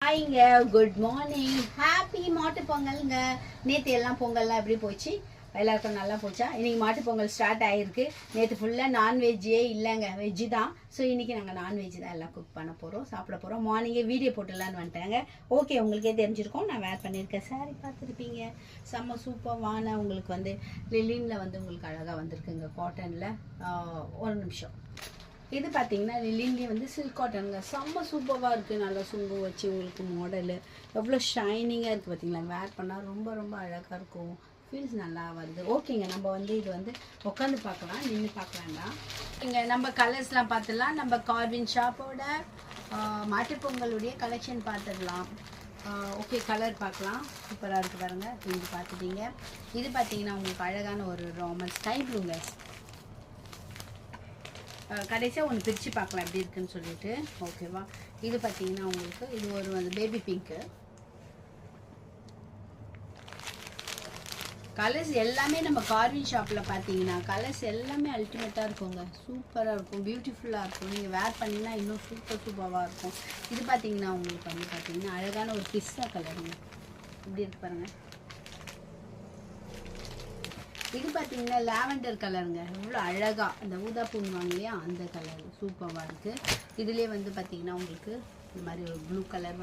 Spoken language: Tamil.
ஹாய்ங்க, குட் மார்னிங், ஹாப்பி மாட்டு பொங்கல்ங்க. நேற்று எல்லாம் பொங்கல்லாம் எப்படி போச்சு? எல்லாருக்கும் நல்லா போச்சா? இன்றைக்கி மாட்டு பொங்கல் ஸ்டார்ட் ஆகிருக்கு. நேற்று ஃபுல்லாக நான்வெஜ்ஜே இல்லைங்க, வெஜ்ஜு தான். ஸோ இன்றைக்கி நாங்கள் நான்வெஜ் தான் எல்லாம் குக் பண்ண போகிறோம், சாப்பிட போகிறோம். மார்னிங்கே வீடியோ போட்டுடலான்னு வந்துட்டாங்க. ஓகே, உங்களுக்கே தெரிஞ்சிருக்கோம். நான் வேர் பண்ணியிருக்கேன், சாரி பார்த்துருப்பீங்க. செம்ம சூப்பர்வான உங்களுக்கு வந்து லிலினில் வந்து உங்களுக்கு அழகாக வந்திருக்குங்க, காட்டனில். ஒரு நிமிஷம். இது பார்த்தீங்கன்னா லிலின்லேயே வந்து சில்க் காட்டனுங்க, செம்ம சூப்பராக இருக்குது. நல்லா சுங்கு வச்சு உங்களுக்கு மாடலு எவ்வளோ ஷைனிங்காக இருக்குது பார்த்தீங்களா? வேர் பண்ணால் ரொம்ப ரொம்ப அழகாக இருக்கும், ஃபீல்ஸ் நல்லா வருது. ஓகேங்க, நம்ம வந்து இது வந்து உட்காந்து பார்க்கலாம், நின்று பார்க்க வேண்டாம். இங்கே நம்ம கலர்ஸ்லாம் பார்த்துடலாம். நம்ம கார்வின் ஷாப்போட மாட்டுப்பொங்கலுடைய கலெக்ஷன் பார்த்துடலாம். ஓகே, கலர் பார்க்கலாம். சூப்பராக இருக்குது பாருங்கள். இது பார்த்துட்டீங்க. இது பார்த்தீங்கன்னா உங்களுக்கு அழகான ஒரு ராமர் ஸ்கை ப்ளூங்க. கடைசியாக ஒன்று பிரித்து பார்க்கலாம் எப்படி இருக்குன்னு சொல்லிட்டு. ஓகேவா? இது பார்த்தீங்கன்னா உங்களுக்கு இது ஒரு வந்து பேபி பிங்க்கு. கலர்ஸ் எல்லாமே நம்ம கார்வின் ஷாப்பில் பார்த்தீங்கன்னா கலர்ஸ் எல்லாமே அல்டிமேட்டாக இருக்குங்க, சூப்பராக இருக்கும், பியூட்டிஃபுல்லாக இருக்கும். நீங்கள் வேர் பண்ணிங்கன்னா இன்னும் சூப்பராக இருக்கும். இது பார்த்தீங்கன்னா உங்களுக்கு வந்து பார்த்தீங்கன்னா அழகான ஒரு பிஸ்ஸா கலருங்க. இப்படி இருக்கு பாருங்கள். இது பார்த்தீங்கன்னா லாவெண்டர் கலருங்க, எவ்வளோ அழகாக அந்த ஊதா பூங்குவாங்க இல்லையா, அந்த கலர் சூப்பராக இருக்குது. இதுலேயே வந்து பார்த்தீங்கன்னா உங்களுக்கு இந்த மாதிரி ஒரு ப்ளூ கலர்